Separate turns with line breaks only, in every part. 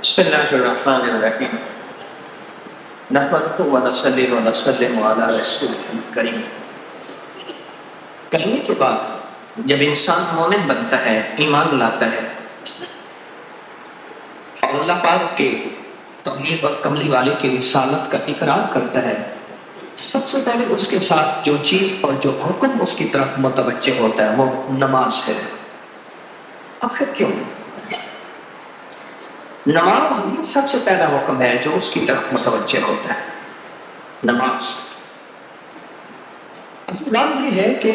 بسم اللہ الرحمن الرحیم نحمدہ و نصلی و نسلم علی رسول کریم۔ کلمے کے بعد جب انسان مومن بنتا ہے، ایمان لاتا ہے اور اللہ پاک کے توحید اور کملی والے کی رسالت کا اقرار کرتا ہے، سب سے پہلے اس کے ساتھ جو چیز اور جو حکم اس کی طرف متوجہ ہوتا ہے وہ نماز ہے۔ آخر کیوں؟ نماز ہی سب سے پہلا حکم ہے جو اس کی طرف متوجہ ہوتا ہے۔ نماز اصل بات یہ ہے کہ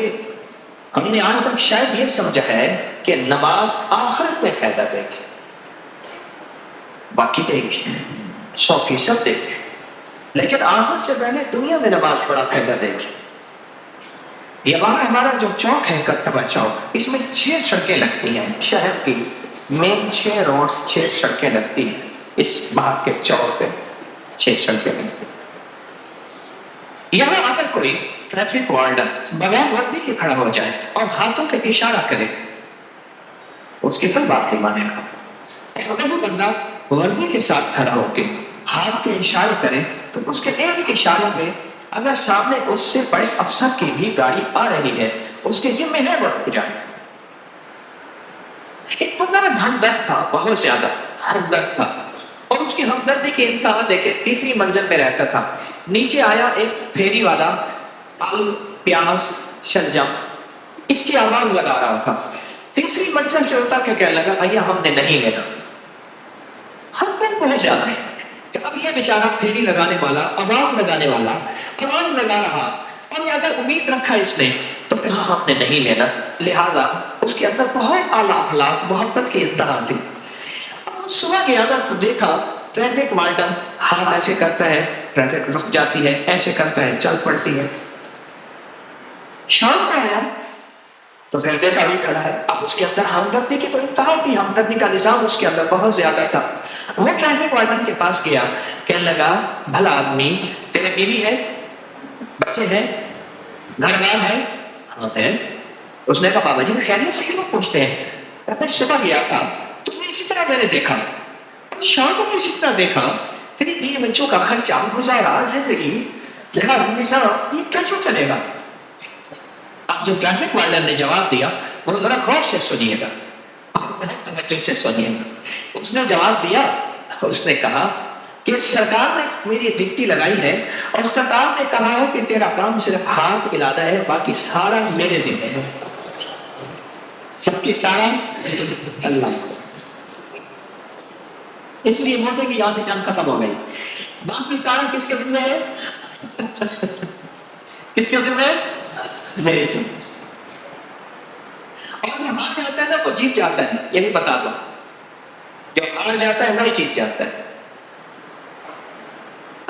ہم نے آج تک شاید یہ سمجھا ہے کہ نماز آخرت میں فائدہ دے گی، باقی دے گی 100% دے گی، لیکن آخرت سے پہلے دنیا میں نماز بڑا فائدہ دے گی۔ یہ ہمارا جو چوک ہے کرتبہ چوک، اس میں 6 سڑکیں لگتی ہیں، شہر کی مین 6 روڈز 6 سڑکیں لگتی ہیں، اس باہر کے چوک پہ 6 سڑکیں لگتی ہیں۔ یہاں اگر کوئی ٹریفک وارڈن بغیر وردی کے کھڑا ہو جائے اور ہاتھوں کے اشارہ کرے، اس کی کوئی بات نہیں مانے گا۔ اگر وہ بندہ وردی کے ساتھ کھڑا ہو کے ہاتھ کے اشارے کرے تو اس کے ایک اشارے پہ اگر سامنے اس سے بڑے افسر کی بھی گاڑی آ رہی ہے، اس کے ذمہ ہے وہ رک جائے۔ ایک بندہ ہمدرد تھا، بہت زیادہ ہمدرد تھا، اور اس کی ہمدردی کی انتہا دیکھے 3ری منزل پہ رہتا تھا۔ نیچے آیا ایک پھیری والا، آلو پیاز شلجم اس کی آواز لگا رہا تھا۔ 3ری منزل سے اتر کے کہنے لگا بھیا ہم نے نہیں لینا۔ ہمدرد بہت زیادہ ہے کہ اب یہ بیچارہ پھیری لگانے والا، آواز لگانے والا آواز لگا رہا، اور یہ اگر امید رکھا اس نے تو کہا ہم نے نہیں لینا، لہٰذا اس کے اندر بہت اعلیٰ اخلاق محبت کی انتہا تھی۔ اب صبح گیا نا تو دیکھا ٹریفک وارڈن ہاتھ ایسے کرتا ہے، ٹریفک رک جاتی ہے، ایسے کرتا ہے، چل پڑتی ہے۔ شام کو آیا تو پھر دیکھا بھی کھڑا ہے، اب اس کے اندر ہمدردی کی تو انتہا بھی، ہمدردی کا نظام اس کے اندر بہت زیادہ تھا۔ وہ ٹریفک وارڈن کے پاس گیا، کہنے لگا بھلا آدمی تیرے بیوی ہے، بچے ہیں، گھر بار ہے؟ ہاں ہے۔ اس نے کہا بابا جی خیریت سے کیوں پوچھتے ہیں؟ میں صبح گیا تھا تو اسی طرح میں نے دیکھا، شام کو اسی طرح دیکھا، تیری بیوی بچوں کا خرچہ، گزارا، زندگی، گھر، نظام، یہ کیسے چلے گا؟ اب جو ٹریفک وارڈن نے جواب دیا وہ ذرا غور سے سنیے گا، بہت توجہ سے سنیے گا۔ اس نے جواب دیا، اس نے کہا کہ سرکار نے میری ڈیوٹی لگائی ہے اور سرکار نے کہا ہے کہ تیرا کام صرف ہاتھ ہلانا ہے، باقی سارا میرے ذمہ ہے، سب کی سارا اللہ۔ اس لیے موٹے کی یہاں سے جنگ ختم ہو گئی، باقی سارا کس کے ذمہ ہے؟ کس کے ذمہ ہے؟ میرے ذمہ۔ اور جو ہار جاتا ہے نا وہ جیت جاتا ہے، یہ بھی بتا دو، جو ہار جاتا ہے وہی جیت جاتا ہے۔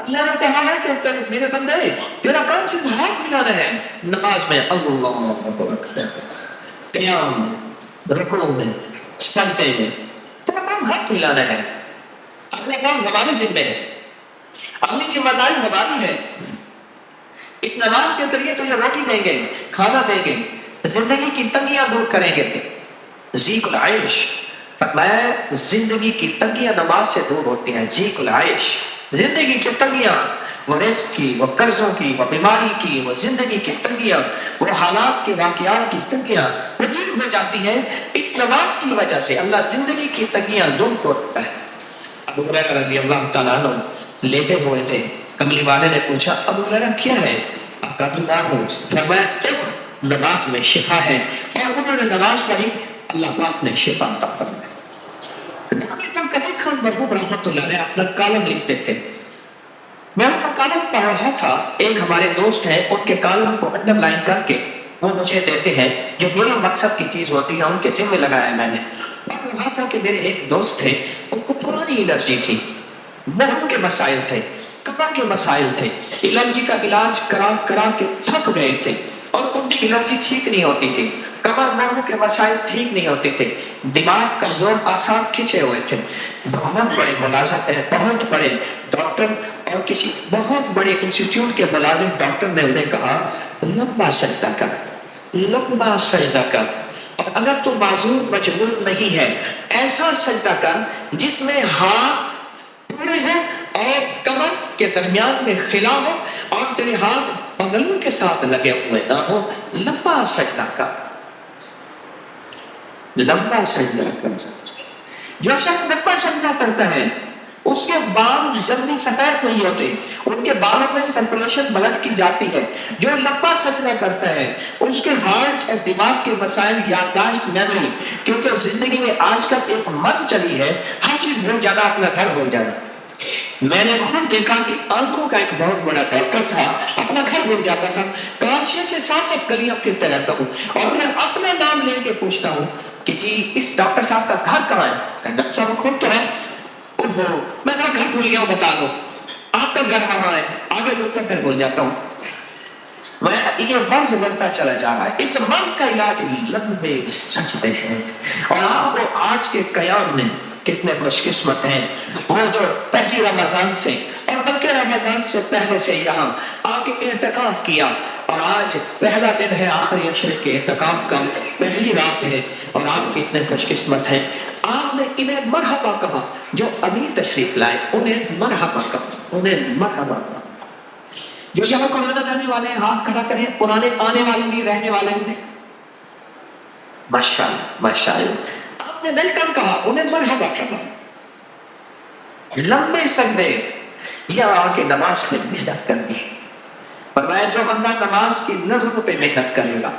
اللہ نے کہا ہے کہ میرے بندے تیرا کام صرف ہاتھ ہلانا ہے، نماز میں اللہ اکبر، قیام میں، رکوع میں، سجدے میں، تیرا کام ہاتھ ہلانا ہے، اگلا کام ہمارے ذمہ ہے، اگلی ذمہ داری ہماری ہے۔ اس نماز کے ذریعے تو یہ روٹی دیں گے، کھانا دیں گے، زندگی کی تنگیاں دور کریں گے۔ ذیق العیش فرمایا زندگی کی تنگیاں نماز سے دور ہوتی ہیں۔ ذیق العیش زندگی کی تنگیاں، وہ رزق کی، وہ قرضوں کی، وہ بیماری کی، وہ زندگی کی تنگیاں، وہ حالات کے واقعات کی تنگیاں وہ دور ہو جاتی ہیں اس نماز کی وجہ سے۔ اللہ زندگی کی تنگیاں دور کرتا ہے۔ ابو ہریرہ رضی اللہ تعالیٰ عنہ لیٹے ہوئے تھے، کملی والے نے پوچھا ابو ہریرہ کیا ہے؟ آپ کا بیمار ہو؟ فرمایا نماز میں شفا ہے، اور انہوں نے نماز پڑھی، اللہ پاک نے شفا عطا فرمائی۔ خان مرحوم رحمۃ اللہ علیہ اپنا کالم لکھتے تھے، میں ان کا کالم پڑھ رہا تھا، ایک ہمارے دوست ہیں ان کے کالم کو انڈر لائن کر کے وہ مجھے دیتے ہیں، جو میرے مقصد کی چیز ہوتی ہے ان کے ذمہ لگایا میں نے۔ پڑھ رہا تھا کہ میرے ایک دوست تھے، ان کو پرانی الرجی تھی، مرہم کے مسائل تھے، کمر کے مسائل تھے، الرجی کا علاج کرا کرا کے تھک گئے تھے اور ان کی الرجی ٹھیک نہیں ہوتی تھی، کمر مرہم کے مسائل ٹھیک نہیں ہوتے تھے، دماغ کمزور، آسان کھچے ہوئے تھے۔ بہت بڑے ملازم ہیں، بہت بڑے ڈاکٹر اور کسی بہت بڑے انسٹیٹیوٹ کے ملازم ڈاکٹر نے انہیں کہا لمبا سجدہ کر، لمبا سجدہ کر، اور اگر تو معذور مجبور نہیں ہے ایسا سجدہ کر جس میں ہاتھ پورے ہو اور کمر کے درمیان میں خلا ہو اور تیرے ہاتھ بغلوں کے ساتھ لگے ہوئے نہ ہو. لمبا سجدہ کر، لمبا سجدہ کر. جو شخص لمبا سجدہ کرتا ہے اس کے بال جلدی سفید نہیں ہوتے، ان کے بالوں میں سرکولیشن بلڈ کی جاتی ہے. جو لمبا سجدہ کرتا ہے اس کے ہارٹ اور دماغ کے مسائل، یادداشت، میموری، کیونکہ زندگی میں آج کل ایک مرض چلی ہے، ہر چیز بھول جانا، اپنا گھر بھول جانا. میں نے خود دیکھا کہ آنکھوں کا ایک بہت بڑا ڈاکٹر تھا، اپنا گھر بھول جاتا تھا. کہاں 6-7 گلیاں پھرتے رہتا ہوں اور پھر اپنا نام لے کے پوچھتا ہوں کہ جی اس ڈاکٹر صاحب کا گھر کہاں ہے؟ ڈاکٹر صاحب خود تو ہے. میں ذرا گھر بھول گیا ہوں، بتا دو آپ کا گھر وہاں ہے. آگے لوگ کا گھر بھول جاتا ہوں. میں یہ مرض بڑھتا چلا جا رہا ہے. اس مرض کا علاج لمبے سجدے ہیں. اور آپ کو آج کے قیام میں کتنے خوش قسمت ہیں وہ تو پہلی رمضان سے اور بلکہ رمضان سے پہلے سے یہاں آ کے اعتکاف کیا، اور آج پہلا دن ہے آخری عشرے کے اعتکاف کا، پہلی رات ہے، اور آپ کتنے خوش قسمت ہیں. آپ نے انہیں مرحبا کہا، جو ابھی تشریف لائے انہیں مرحبا کہا، انہیں مرحبا کہا. جو یہاں قرآن رہنے والے ہیں ہاتھ کھڑا کریں، پرانے آنے والے نہیں، رہنے والے نہیں. ماشاءاللہ ماشاءاللہ. آپ نے مل کر کہا، انہیں مرحبا کہا. لمبے سجدے یہاں آ کے نماز میں محنت کرنی ہے. فرمایا جو بندہ نماز کی نظروں پہ محنت کرے گا،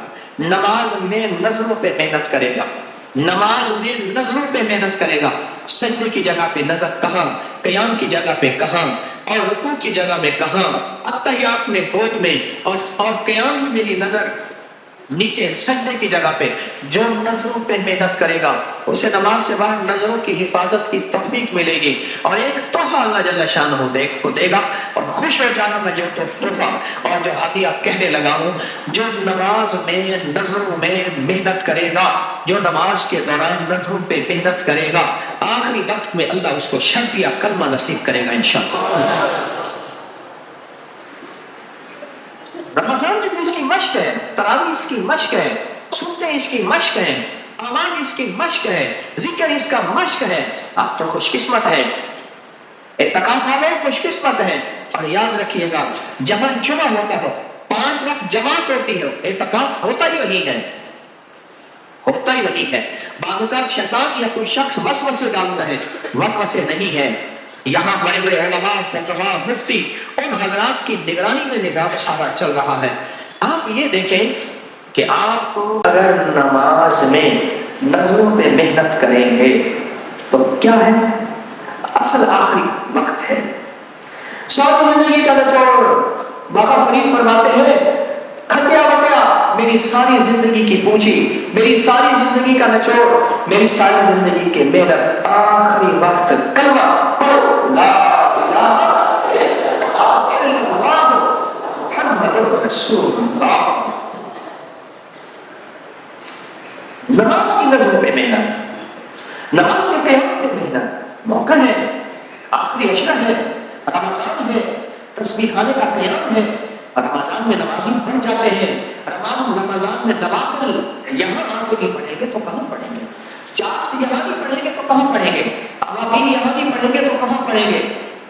نماز میں نظروں پہ محنت کرے گا، نماز میں نظروں پہ محنت کرے گا. سجدے کی جگہ پہ نظر کہاں، قیام کی جگہ پہ کہاں، اور رکوع کی جگہ میں کہاں، اتحیات میں گود میں، اور قیام میں میری نظر نیچے سجدے کی جگہ پہ. جو نظروں پہ محنت کرے گا اسے نماز سے باہر نظروں کی حفاظت کی توفیق ملے گی، اور ایک تحفہ اللہ جل شانہ کو دے گا. اور خوش ہو جانا میں جو تحفہ اور جو عطیہ کہنے لگا ہوں، جو نماز میں نظروں میں محنت کرے گا، جو نماز کے دوران نظروں پہ محنت کرے گا، آخری وقت میں اللہ اس کو شرعیہ کلمہ نصیب کرے گا انشاءاللہ. رمضان میں تو اس کی مشق ہے، تراویح اس کی مشق ہے، سنتے اس کی مشق ہے، اعمال اس کی مشق ہے، ذکر اس کا مشق ہے. آپ تو خوش قسمت ہیں، اعتکاف والے خوش قسمت ہیں. اور یاد رکھیے گا جمع جمعہ ہوتا ہو، 5 وقت جماعت ہوتی ہے، اعتکاف ہوتا ہی وہی ہے، ہوتا ہی وہی ہے. بعض اوقات شیطان یا کوئی شخص وسوسے ڈالتا ہے، وسوسے نہیں ہے. یہاں بڑے بڑے علماء، فقہاء، مفتی، ان حضرات کی نگرانی میں نظام سارا چل رہا ہے. آپ یہ دیکھیں کہ آپ اگر نماز میں نظروں پہ محنت کریں گے تو کیا ہے؟ اصل آخری وقت ہے. ساری زندگی کا نچوڑ بابا فرید فرماتے ہیں، کھٹیا وٹیا میری ساری زندگی کی پونجی، میری ساری زندگی کا نچوڑ، میری ساری زندگی کے محنت، آخری وقت کلمہ پڑھو، لا الہ الا اللہ محمد رسول اللہ. نماز کی نظروں پہ محنت، نماز کے قیام پہ محنت. موقع ہے، آخری عشرہ ہے، رمضان ہے، تسبیح خانے کا قیام ہے. رمضان میں نمازی پڑھ جاتے ہیں، رمضان میں نوافل یہاں آپ کو نہیں پڑھیں گے تو کہاں پڑھیں گے؟ چارج یہاں نہیں پڑھیں گے تو کہاں پڑھیں گے؟ عوامین یہاں نہیں پڑھیں گے تو کہاں پڑھیں گے؟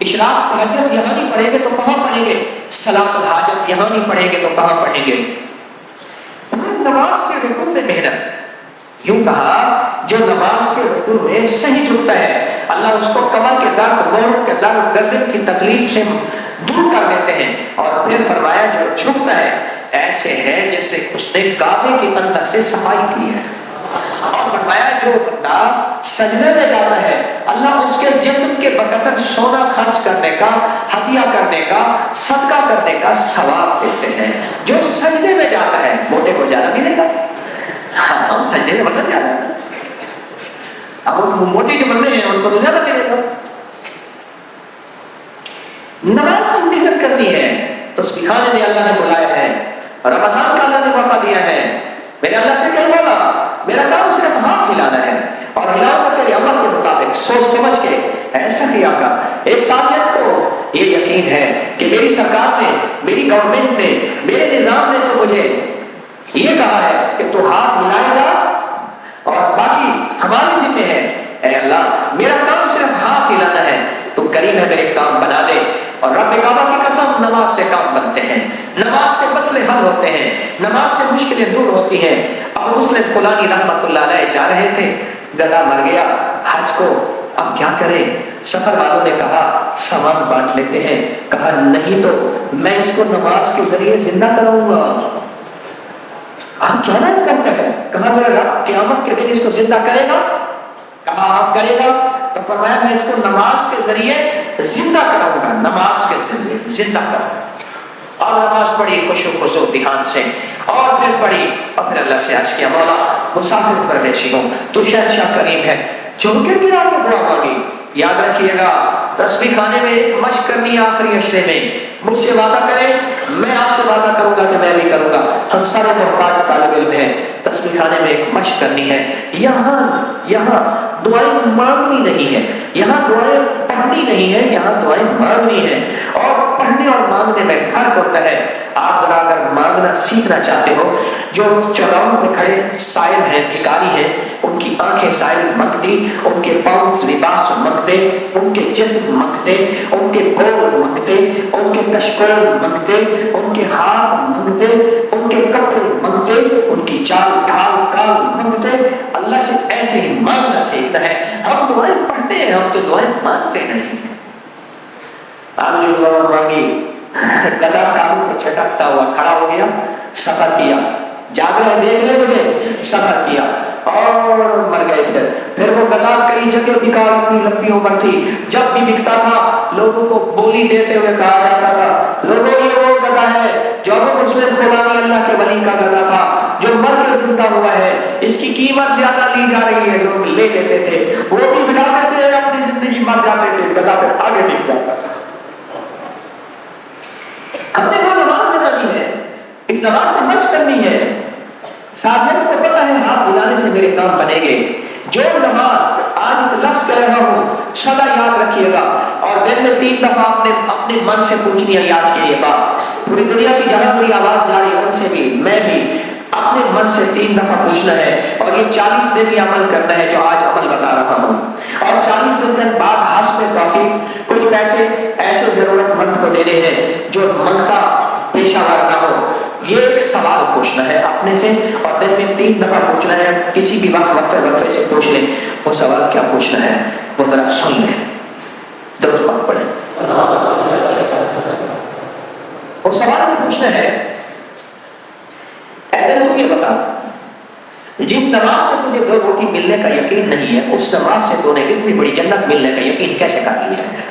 اشراق تہجد یہاں نہیں پڑھیں گے تو کہاں پڑھیں گے؟ صلاۃ الحاجت یہاں نہیں پڑھیں گے تو کہاں پڑھیں گے؟ نماز کے رکوع میں محنت. یوں کہا جو نماز کے رکوع میں صحیح جھکتا ہے اللہ اس کو کمر کے درد، موڑ کے درد، گردن کی تکلیف سے دور کر دیتے ہیں. اور پھر فرمایا جو جھکتا ہے ایسے ہے جیسے اس نے کعبے کے اندر سے صفائی کی ہے. اور فرمایا جو بندہ سجدے میں جاتا ہے اللہ اس کے جسم کے بقدر سونا خرچ کرنے کا، ہدیہ کرنے کا، صدقہ کرنے کا ثواب دیتے ہیں. جو سجدے میں جاتا ہے موٹے کو زیادہ ملے گا. ہم سجدے میں وزن زیادہ ہے، اب وہ موٹے جو بندے ہیں ان کو تو زیادہ ملے گا. نماز کی محنت کرنی ہے. تسبیح خانے میں اللہ نے بلایا ہے، رمضان کا اللہ نے موقع دیا ہے. میرے اللہ سے کہہ بولا میرا کام صرف ہاتھ ہلانا ہے، اور ہلاؤ کر تیرے عمل کے مطابق سوچ سمجھ کے ایسا کیا کر. ایک ساجد کو یہ یقین ہے کہ میری سرکار نے، میری گورنمنٹ نے، میرے نظام نے تو مجھے یہ کہا ہے کہ تو ہاتھ ہلائے جا اور باقی ہماری ذمہ ہے. اے اللہ میرا کام صرف ہاتھ ہلانا ہے، تو کریم حل ہوتے ہیں، نماز سے مشکلیں دور ہوتی ہیں۔ ابو مسلم خولانی رحمۃ اللہ علیہ جا رہے تھے، گدھا مر گیا حج کو، اب کیا کریں؟ سفر والوں نے کہا سامان بانٹ لیتے ہیں، کہا نہیں تو میں اس کو نماز کے ذریعے زندہ کراؤں گا۔ آپ کیا بات کرتے ہیں؟ کہا میرا رب قیامت کے دن اس کو زندہ کرے گا؟ کہا آپ کرے گا؟ تو فرمایا میں اس کو نماز کے ذریعے زندہ کراؤں گا، نماز کے ذریعے زندہ کراؤں گا۔ اور نماز پڑھی خشوع خضوع دھیان سے، اور پھر پڑھی، اور پھر اللہ سے عرض کیا مولا مسافر پردیسی ہوں، تو شہنشاہ کریم ہے، چونکہ گرا کے دعا مانگی۔ یاد رکھیے گا تسبیح خانے میں ایک مشق کرنی ہے آخری عشرے میں، مجھ سے وعدہ کرے میں آپ سے وعدہ کروں گا کہ میں بھی کروں گا، ہم سارے محتاج طالب علم ہیں، تسبیح خانے میں ایک مشق کرنی ہے۔ یہاں دعائیں مانگنی نہیں ہے، یہاں دعائیں پڑھنی نہیں ہے، یہاں دعائیں مانگنی ہے، اور پڑھنے اور مانگنے میں فرق ہوتا ہے۔ آپ ذرا اگر مانگنا سیکھنا چاہتے ہو، جو چوراہوں پہ کھڑے سائل ہیں، بھکاری ہیں، ان کی آنکھیں سائل مانگتی، ان کے پاؤں لباس مانگتے، ان کے جسم مانگتے، ان کے بول مانگتے، ان کے کشکول مانگتے، ان کے ہاتھ مانگتے، ان کے کپڑے مانگتے، ان کی چال ڈھال کال مانگتے۔ اللہ سے ایسے ہی مانگنا سیکھنا ہے۔ ہم دعائیں پڑھتے ہیں، ہم تو دعائیں مانگتے نہیں ہیں۔ آپ جو دعا مانگی، گدھا کانوں پہ چھٹکتا ہوا کھڑا ہو گیا، سفر کیا، جاگ رہے دیکھ لے مجھے، سفر کیا اور مر گئے۔ پھر وہ گدھا کئی جگہ بکا، اتنی لمبی عمر تھی، جب بھی بکتا تھا لوگوں کو بولی دیتے ہوئے کہا جاتا تھا لوگوں یہ وہ گدھا ہے جو ابو مسلم خولانی اللہ کے ولی کا گدھا تھا، جو مر کر زندہ ہوا ہے، اس کی قیمت زیادہ لی جا رہی ہے۔ لوگ لے لیتے تھے، وہ بھی بھجاتے تھے، اپنی زندگی مر جاتے تھے، گدھا پھر آگے بک جاتا تھا۔ ہم نے وہ نماز بنانی ہے، اس نماز میں مشق کرنی ہے۔ ساجد کو پتہ ہے ہاتھ ہلانے سے میرے کام بنے گے۔ جو نماز آج ایک لفظ کہہ رہا ہوں سدا یاد رکھیے گا، اور دن میں 3 دفعہ اپنے من سے پوچھنی ہے یاد کے یہ بات۔ پوری دنیا کی جہاں میری آواز جا رہی ہے ان سے بھی، میں بھی اپنے من سے 3 دفعہ پوچھنا ہے، اور یہ 40 دن یہ عمل کرنا ہے جو آج عمل بتا رہا ہوں۔ اور 40 دن بعد ہاتھ میں کافی کچھ پیسے ایسے ضرورت مند کو دینے ہیں جو منگتا پیشہ ور نہ ہو۔ یہ ایک سوال پوچھنا ہے اپنے سے، اور دن میں 3 دفعہ پوچھنا ہے۔ کسی بھی وقفے سے پوچھ لیں وہ سوال کیا پوچھنا ہے، وہ ذرا سن لیں، درست بات پڑھیں۔ وہ سوال یہ پوچھنا ہے، اے دل تو یہ بتا، جس نماز سے تجھے 2 روٹی ملنے کا یقین نہیں ہے، اس نماز سے تو نے اتنی بڑی جنت ملنے کا یقین کیسے کر لیا ہے؟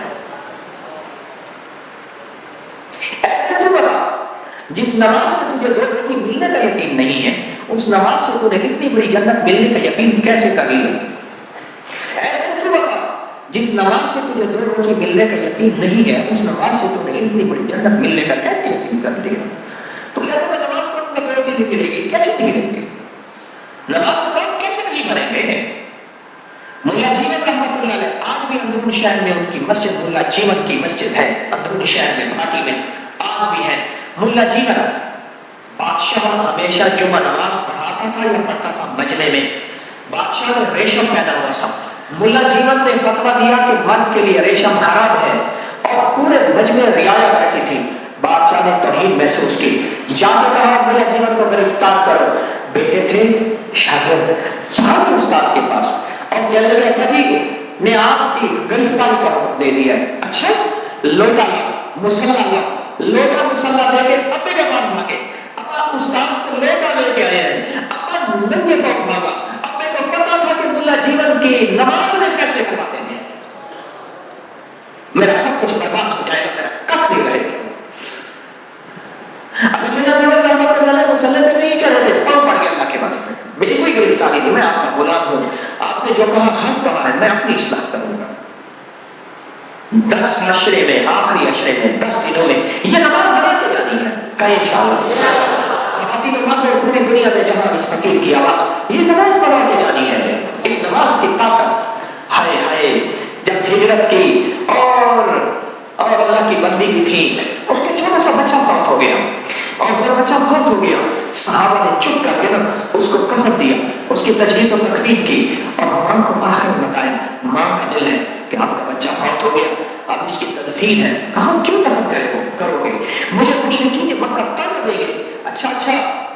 جس نماز سے تجھے 2 روٹی ملنے کا یقین نہیں ہے، اس نماز سے تو نے اتنی بڑی جنت ملنے کا یقین کیسے کر لیا؟ اے تو بتا، جس نماز سے تجھے 2 روٹی ملنے کا یقین نہیں ہے، اس نماز سے تو نے اتنی بڑی جنت ملنے کا کیسے یقین کر لیا؟ تو کہتا میں نماز پڑھوں گا 2 روٹی نہیں ملے گی، کیسے نہیں ملے گی؟ نماز سے کام کیسے نہیں بنے گئے ہیں؟ ملا جیون رحمۃ اللہ علیہ آج بھی اندرون شہر میں ان کی مسجد ملا جیون کی مسجد ہے، اندرون شہر میں بھاٹی میں آج بھی ہے۔ ملا جیون بادشاہ ہمیشہ جمعہ نماز پڑھاتا تھا یا پڑھتا تھا مجمع میں، بادشاہ نے ریشم پہنا ہوا تھا، ملا جیون نے فتویٰ دیا کہ مرد کے لیے ریشم حرام ہے، اور پورے مجمع رعایا بیٹھی تھی۔ بادشاہ نے توہین محسوس کی، جا کے کہا ملا جیون کو گرفتار کرو۔ بیٹے تھے شاگرد، سارے استاد کے پاس، اور کہنے لگے بجی نے آپ کی گرفتاری کا حکم دے دیا ہے۔ اچھا لوٹا مسلح لا، لوٹا مسلح دے کے ابے کے پاس بھاگے، ابا استاد کو لوٹا لے کے آئے ہیں، ابا ننگے کو بھاگا، ابے کو پتا تھا کہ ملا جیون کی نماز نے کیسے کرواتے ہیں، میرا سب کچھ برباد ہو جائے گا، میرا کب نہیں رہے گا۔ ابھی ملا جیون رحمۃ اللہ علیہ مسلح پہ نہیں چڑھے تھے، پاؤں پڑ گیا اللہ کے واسطے، میری کوئی گرفتاری نہیں، میں آپ کا غلام ہوں، آپ نے جو کہا حق کہا ہے، میں اپنی اصلاح کروں گا۔ 10 عشرے میں، آخری عشرے میں، 10 دنوں میں یہ نماز بنا کے جانی ہے، کہیں انشاءاللہ خواتین و مرد اور پوری دنیا میں جہاں اس فقیر کی آواز، یہ نماز بنا کے جانی ہے۔ اس نماز کی طاقت، ہائے ہائے، جب ہجرت کی اور اللہ کی بندی بھی تھی، ان کے چھوٹا سا بچہ فوت ہو گیا، اور جب بچہ فوت ہو گیا صحابہ نے چپ کر کے نا اس کو کفن دیا، اس کی تجہیز و تکفین کی، اور ماں کو آخر بتایا، ماں کا دل ہے کہ آپ کا بچہ فوت ہو گیا، اب اس کی تدفین ہے۔ کہا کیوں دفن کرو گے؟ مجھے مشرکین مکہ تانا دیں گے، اچھا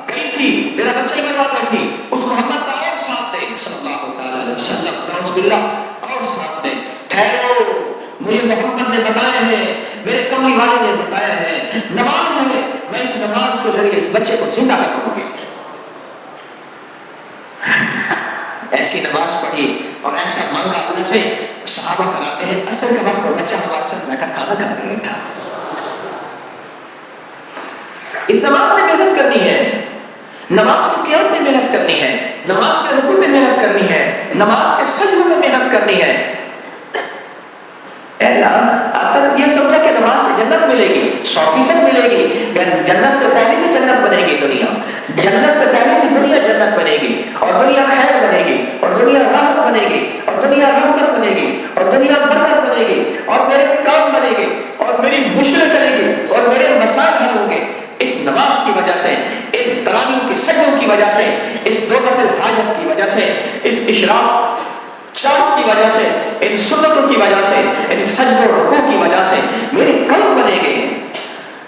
گئی تھی، تیرا بچہ ہی برباد نہیں تھی، اس محمد کا اور ساتھ دے صلی اللہ تعالی علیہ وسلم، نعوذ باللہ، اور ساتھ دے. ٹھہرو، مجھے محمد نے بتایا ہے، میرے کملی والے نے بتایا ہے، نماز ہے، میں اس نماز کے ذریعے اس بچے کو زندہ کروں گی. ایسی نماز پڑھی اور ایسا مانگا اللہ سے. صحابہ کراتے ہیں اثر کے وقت بچہ ہمارے ساتھ بیٹھا کھانا کھا رہا تھا. اس نماز میں محنت کرنی ہے، نماز کے قیام میں محنت کرنی ہے، نماز کے رکوع میں محنت کرنی ہے، نماز کے سجدے میں محنت کرنی ہے. اے اللہ، آپ تک یہ سمجھا کہ نماز سے جنت ملے گی، 100% ملے گی. جنت سے پہلے بھی جنت بنے گی دنیا، جنت سے پہلے بھی دنیا جنت بنے گی، اور دنیا خیر بنے گی، اور دنیا راحت بنے گی، اور دنیا رحمت بنے گی، اور دنیا برکت بنے گی، اور میرے کام بنے گی، اور میری مشکل کرے گی، اور میرے مسائل حل ہوں گے. اس نماز کی وجہ سے، ان تراویح کے سجدوں کی وجہ سے، اس دو نفل حاجت کی وجہ سے، اس اشراق چارج کی وجہ سے، ان سنتوں کی وجہ سے، ان سجدوں رکوع کی وجہ سے میرے کام بنے گے.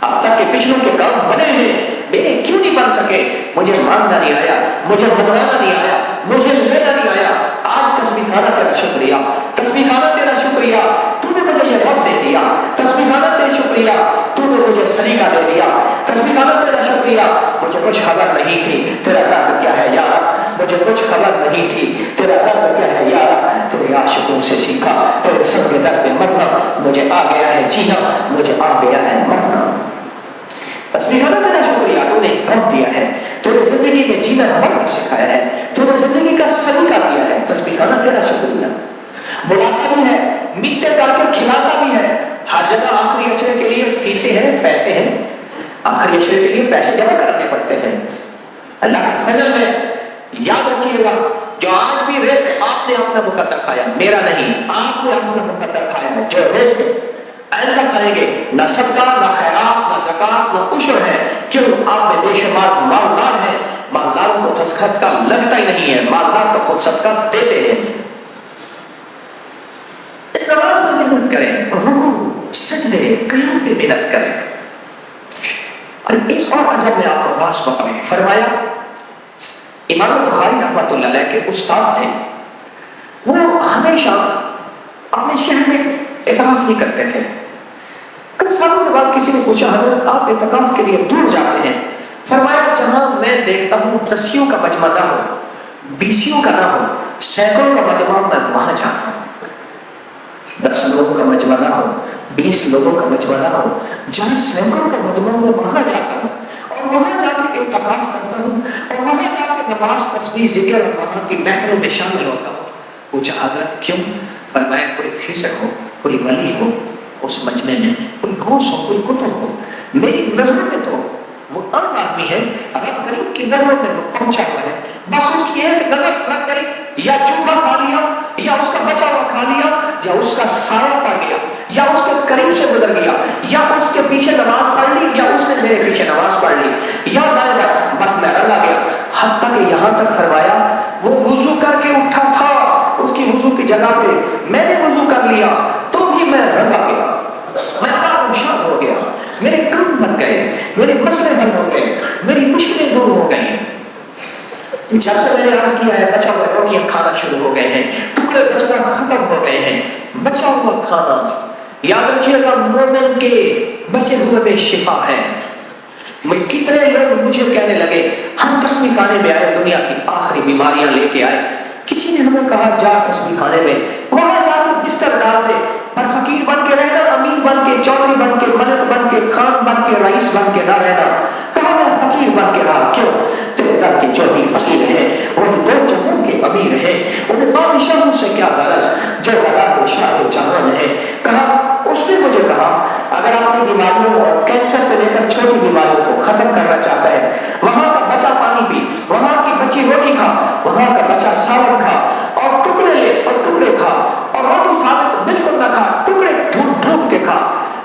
اب تک کے پچھلوں کے کام بنے ہیں، میرے کیوں نہیں بن سکے؟ مجھے مانگنا نہیں آیا، مجھے منوانا نہیں آیا، مجھے لینا نہیں آیا. آج تسبیح خانہ تیرا شکریہ، تسبیح خانہ تیرا شکریہ، تو نے مجھے یہ وقت دے دیا. تسبیح خانہ تیرا شکریہ، تو نے مجھے سلیقہ دے دیا. تسبیح خانہ تیرا شکریہ، مجھے کچھ خبر نہیں تھی تیرا درد کیا ہے یا رب، مجھے کچھ خبر نہیں تھی تیرا درد کیا ہے یا رب. تیرے عاشقوں سے سیکھا، تیرے سنگ درد میں مرنا، مجھے آ گیا ہے جینا، مجھے آ گیا ہے مرنا. تسبیح خانہ تیرا شکریہ، تو نے کام دیا ہے، تو نے زندگی میں جینا مرنا سکھایا ہے، تو نے زندگی کا سلیقہ دیا ہے. تسبیح خانہ تیرا شکریہ. بلاتا بھی ہے، میٹھے کر کے کھلاتا بھی ہے. ہر جگہ آخری اشرے کے لیے فیسیں ہیں، پیسے ہیں، آخری اشرے کے لیے پیسے جمع کرنے پڑتے ہیں. اللہ کا فضل ہے. یاد رکھیے گا، جو آج بھی رزق آپ نے اپنا مقدر کھایا، میرا نہیں، آپ نے اپنا مقدر کھایا ہے. جو رزق آئندہ کھائیں گے، نہ صدقہ، نہ خیرات، نہ زکات، نہ عشر ہے. کیوں؟ آپ میں بے شمار مالدار ہیں. مالداروں کو صدقہ کا لگتا ہی نہیں ہے، مالدار تو خود صدقہ دیتے ہیں. اس نماز میں محنت کریں، رکوع سجدے قیام میں محنت کریں. اور ایک اور عجب میں آپ کو راز بتاؤں. فرمایا امام بخاری رحمۃ اللہ علیہ کے استاد تھے، وہ ہمیشہ اپنے شہر میں اعتکاف نہیں کرتے تھے. کئی سالوں کے بعد کسی نے پوچھا، حضرت آپ اعتکاف کے لیے دور جاتے ہیں؟ فرمایا جہاں میں دیکھتا ہوں 10 کا مجمع نہ ہو، 20 کا نہ ہو، سینکڑوں کا مجمع، میں وہاں جاتا ہوں. 10 لوگوں کا مجمع نہ ہو، 20 لوگوں کا مجمع نہ ہو، جہاں سینکڑوں کا مجمع، میں وہاں جاتا ہوں، اور وہاں جا کے اعتکاف کرتا ہوں، اور وہاں جا کے نماز، تسبیح، ذکر اور وہاں کی محفلوں میں شامل ہوتا ہوں. پوچھا حضرت کیوں؟ فرمایا کوئی خضر ہو، کوئی ولی ہو اس مجمع میں، کوئی غوث ہو، کوئی قطب ہو، میری نظروں میں تو وہ عام آدمی ہے، رب کریم کی نظروں میں وہ پہنچا ہوا ہے. بس اس کی ایک نظر لگ گئی، یا جھوٹا کھا لیا، یا اس کا بچا ہوا کھا لیا، یا اس کا سایہ پڑ گیا، یا اس کے قریب سے گزر گیا، یا اس کے پیچھے نماز پڑھ لی، یا اس نے میرے پیچھے نماز پڑھ لی، یا دائیں بائیں، بس میں رلا گیا. حتیٰ کہ یہاں تک فرمایا وہ وضو کر کے اٹھا تھا، اس کی وضو کی جگہ پہ میں نے وضو کر لیا تو بھی میں رلا گیا، میں پریشان ہو گیا، میرے کام بن گئے، میرے مسئلے حل ہو گئے، میری مشکلیں دور ہو گئی. جب سے میں نے عرض کیا ہے بچا ہوا روٹیاں کھانا شروع ہو گئے ہیں، ٹکڑے بچنا ختم ہو گئے ہیں. بچا ہوا کھانا، یاد رکھیے گا مومن کے بچے ہوئے میں شفا ہے. کتنے لوگ مجھے کہنے لگے ہم تسبیح خانے میں آئے، دنیا کی آخری بیماریاں لے کے آئے. کسی نے ہمیں کہا جا تسبیح خانے میں، وہاں جا کے بستر ڈال دے، پر فقیر بن کے رہنا، امیر بن کے، چودھری بن کے، ملک بن کے، خان بن کے، رئیس بن کے نہ رہنا. کہا میں فقیر بن کے رہا. کیوں؟ تیرے در کے جو بھی فقیر ہے وہی 2 جہوں کے امیر ہے. انہیں بادشاہوں سے کیا غرض جو غرض شاہ جہان ہے. کہا اس نے مجھے کہا اگر اپنی بیماریوں اور کینسر سے لے کر چھوٹی بیماریوں کو ختم کرنا چاہتا ہے، وہاں کا بچا پانی پی، وہاں کی بچی روٹی کھا، وہاں کا بچا سالن کھا، اور ٹکڑے لے اور ٹکڑے کھا، اور روٹی ثابت بالکل نہ کھا، ٹکڑے ڈھونڈ ڈھونڈ کے کھا.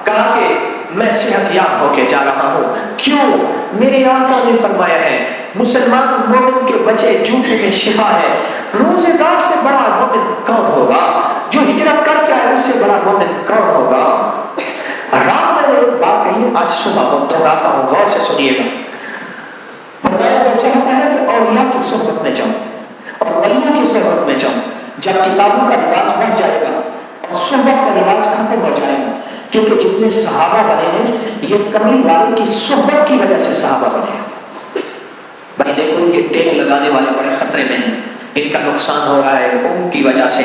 کہا کہ میں صحت یاب ہو کے جا رہا ہوں. کیوں؟ میرے آقا نے فرمایا ہے مسلمان مومن کے بچے جھوٹے میں شفا ہے. روزے دار سے بڑا مومن کون ہوگا؟ جو ہجرت کر کے آئے اس سے بڑا مومن کون ہوگا؟ رات میں نے ایک بات کہی، آج صبح کو دوہراتا ہوں، غور سے سنیے گا. فرمایا جو چاہتا ہے کہ اولیاء کی صحبت میں جاؤ اور ولیوں کی صحبت میں جاؤ، جب کتابوں کا رواج بڑھ جائے گا اور صحبت کا رواج ختم ہو جائے گا، کیونکہ جتنے صحابہ بنے ہیں یہ کملی والے کی صحبت کی وجہ سے صحابہ بنے ہیں۔ بھائی دیکھو کہ ٹیک لگانے والے بڑے خطرے میں ہیں، ان کا نقصان ہو رہا ہے اونگ کی وجہ سے۔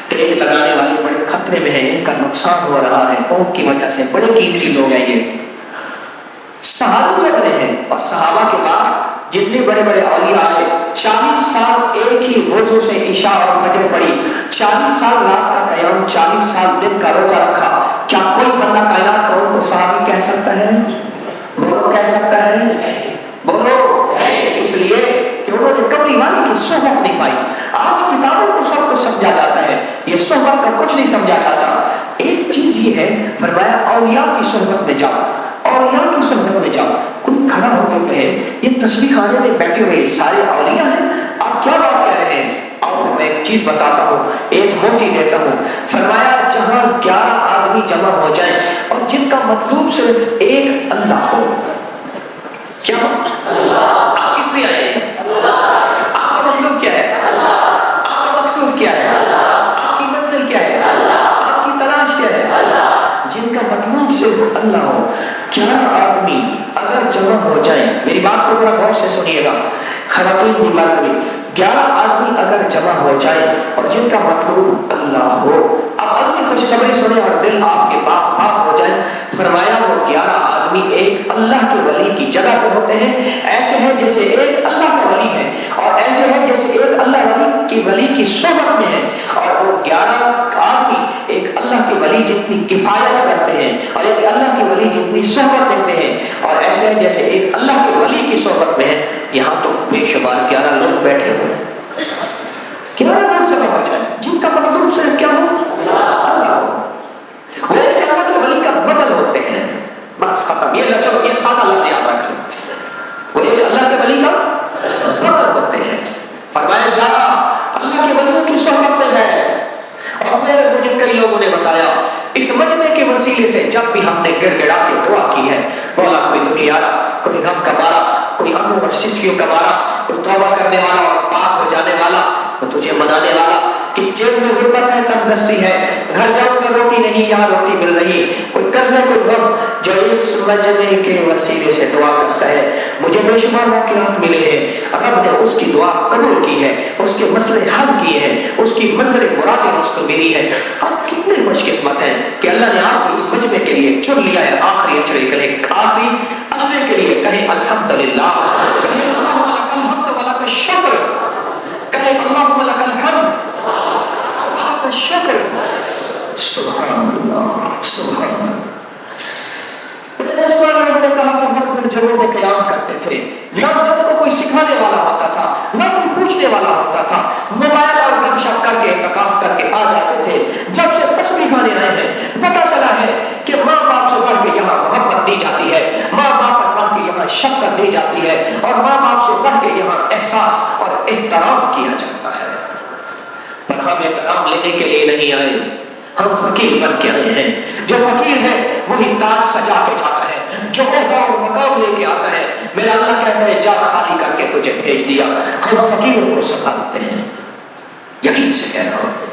ٹیک لگانے والے بڑے خطرے میں ہیں، ان کا نقصان ہو رہا ہے اونگ کی وجہ سے۔ بڑے قیمتی لوگ ہیں یہ۔ صحابہ جو بنے ہیں اور صحابہ کے بعد جتنے بڑے بڑے اولیاء آئے، 40 سال ایک ہی وضو سے عشاء اور فجر پڑھی، 40 سال رات کا قیام، 40 سال دن کا روزہ رکھا۔ کیا کوئی بندہ کائنات کا ان کو صحابی کہہ سکتا ہے؟ بولو کہہ سکتا ہے؟ بولو۔ اس لیے کہ انہوں نے کملی والی کی صحبت نہیں پائی۔ آج کتابوں کو سب کچھ سمجھا جاتا ہے، یہ صحبت کا کچھ نہیں سمجھا جاتا۔ ایک چیز یہ ہے، فرمایا اولیاء کی صحبت میں جاؤ، اولیاء کی صحبت میں جاؤ۔ کوئی کھڑا ہو کے کہے یہ تسبیح خانے میں بیٹھے ہوئے سارے اولیاء ہیں، آپ کیا بات کہہ رہے ہیں؟ اور میں ایک چیز بتاتا ہوں، ایک موتی دیتا ہوں۔ فرمایا جہاں 11 آدمی جمع ہو جائیں اور جن کا مطلوب صرف ایک اللہ ہو، کیا آپ کس لیے آئے ہیں؟ آپ کا مطلب کیا ہے؟ آپ کا مقصود کیا ہے؟ آپ کی منزل کیا ہے؟ آپ کی تلاش کیا ہے؟ جن کا مطلوب صرف اللہ ہو، 11 آدمی اگر جمع ہو جائیں، میری بات کو ذرا غور سے سنیے گا، خواتین کی بات کری، 11 آدمی اگر جمع ہو جائیں اور جن کا مطلوب اللہ ہو، اب اگلی خوشخبری سنیں اور دل آپ کے باغ باغ ہو جائے۔ فرمایا وہ 11 آدمی ایک اللہ کے ولی کی جگہ پہ ہوتے ہیں، ایسے ہیں جیسے ایک اللہ کا ولی ہے، اور ایسے ہیں جیسے ایک اللہ ولی کی صحبت میں ہے، اور وہ 11 آدمی ایک اللہ کے ولی جتنی کفایت کرتے ہیں اور ایک اللہ کے ولی جتنی صحبت دیتے ہیں، اور ایسے ہیں جیسے ایک اللہ کے ولی کی صحبت میں ہے۔ یہاں تو بے شمار 11 لوگ بیٹھے ہوئے ہیں، 11 لوگ جمع ہو جائیں جن کا مطلب صرف کیا ہو؟ اللہ ہو۔ وہ ایک اللہ کے ولی کا بدل ہوتے ہیں، بس ختم۔ یہ لچو یہ سادہ لفظ یاد رکھ لیں، وہ ایک اللہ کے ولی کا بدل ہوتے ہیں۔ فرمایا جا اللہ کے ولیوں کی صحبت میں گئے، اور مجھے کئی لوگوں نے بتایا اس مجمع کے وسیلے سے جب بھی ہم نے گڑ گڑا کے دعا کی ہے، مولا کوئی دکھیارا، کوئی غم کا مارا، کوئی آنکھوں اور سسکیوں کا مارا، کوئی توبہ کرنے والا اور پاک ہو جانے والا، کوئی تجھے منانے والا، کس جیب میں غربت ہے تنگ دستی ہے، گھر جاؤں گا روٹی نہیں یہاں روٹی مل رہی، کوئی قرض ہے کوئی غم، جو اس مجمع کے وسیلے سے دعا کرتا ہے، مجھے بے شمار واقعات ملے ہیں، رب نے اس کی دعا قبول کی ہے، اس کے مسئلے حل کیے ہیں، اس کی منظر مرادیں اس کو ملی ہے۔ آپ کتنے خوش قسمت ہیں کہ اللہ نے آپ کو اس مجمع کے لیے چن لیا ہے۔ آخری اشرے کے لیے، آخری اشرے کے لیے کہیں الحمدللہ، کہیں اللہم لک الحمد ولک الشکر، کہیں اللہم لک الحمد ولک الشکر۔ سبحان اللہ، سبحان اللہ۔ لوگوں نے کہا کہ مختلف جگہوں میں قیام کرتے تھے، نہ کو کوئی سکھانے والا ہوتا تھا، نہ کوئی پوچھنے والا ہوتا تھا، موبائل اور گپ شپ کر کے اعتکاف کر کے آ جاتے تھے۔ جب سے تسبیح خانے آئے ہیں پتہ چلا ہے کہ ماں باپ سے بڑھ کے یہاں محبت دی جاتی ہے، ماں باپ سے بڑھ کے یہاں شفقت دی جاتی ہے، اور ماں باپ سے بڑھ کے یہاں احساس اور احترام کیا جاتا ہے۔ پر ہم احترام لینے کے لیے نہیں آئے، ہم فقیر بن کے آئے ہیں۔ جو فقیر ہے وہی تاج سجا کے جاتا ہے، جو عہدہ اور مقام لے کے آتا ہے۔ میرا اللہ کہتا ہے جا خالی کر کے تجھے بھیج دیا۔ ہم فقیروں کو سنبھالتے ہیں، یقین سے کہہ رہا ہوں۔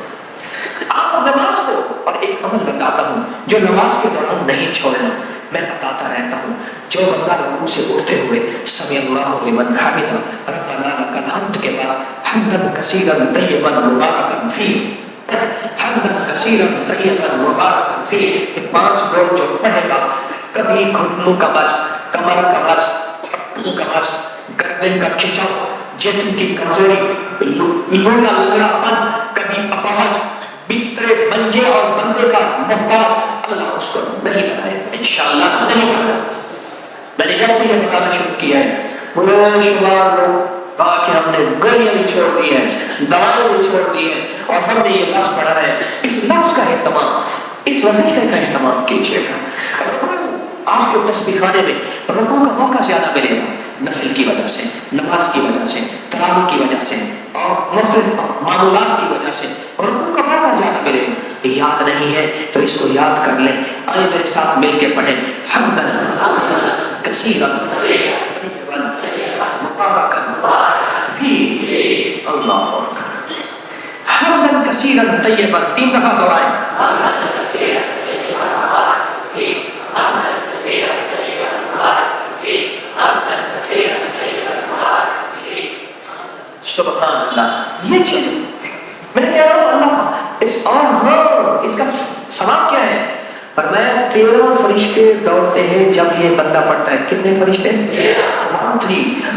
آپ نماز کو، اور ایک عمل بتاتا ہوں جو نماز کے دوران نہیں چھوڑنا، میں بتاتا رہتا ہوں۔ جو بندہ رکوع سے اٹھتے ہوئے سمی اللہ لمن حمدہ ربنا لک الحمد کے بعد حمدا کثیرا طیبا مبارکا فیہ، حمدا کثیرا طیبا مبارکا فیہ، یہ 5 بار جو پڑھے گا، کبھی گھٹنوں کا مرض، کمر کا مرض، پٹھوں کا مرض، گردن کا کھچاؤ، جسم کی کمزوری، لولا لنگڑا پن، کبھی اپاہج، بسترے منجے اور بندے کا محتاج، اللہ اس کو نہیں بنائے، انشاءاللہ نہیں بنائے۔ میں نے جب سے یہ بتانا شروع کیا ہے، بڑے شمار لوگ کہا کہ ہم نے گولیاں بھی چھوڑ دی ہیں، دوائیں بھی چھوڑ دی ہیں، اور ہم نے یہ لفظ پڑھا ہے۔ اس لفظ کا اہتمام، اس وظیفے کا اہتمام کیجیے گا۔ آپ کو تسبیح خانے میں رکوع کا موقع زیادہ ملے گا، نفل کی وجہ سے، نماز کی وجہ سے، تراویح کی وجہ سے، اور مختلف معمولات کی وجہ سے رکوع کا موقع زیادہ ملے گا۔ یاد نہیں ہے تو اس کو یاد کر لیں۔ آئے میرے ساتھ مل کے پڑھیں، حمدن کثیرا طیبا اللہ حمدن کثیرن طیبا 3 دفعہ دعائیں. سبحان اللہ. یہ چیز میں نے کہہ رہا ہوں اللہ اس اور اس کا ثواب کیا ہے؟ فرمایا 13 فرشتے دوڑتے ہیں جب یہ بندہ پڑھتا ہے. کتنے فرشتے؟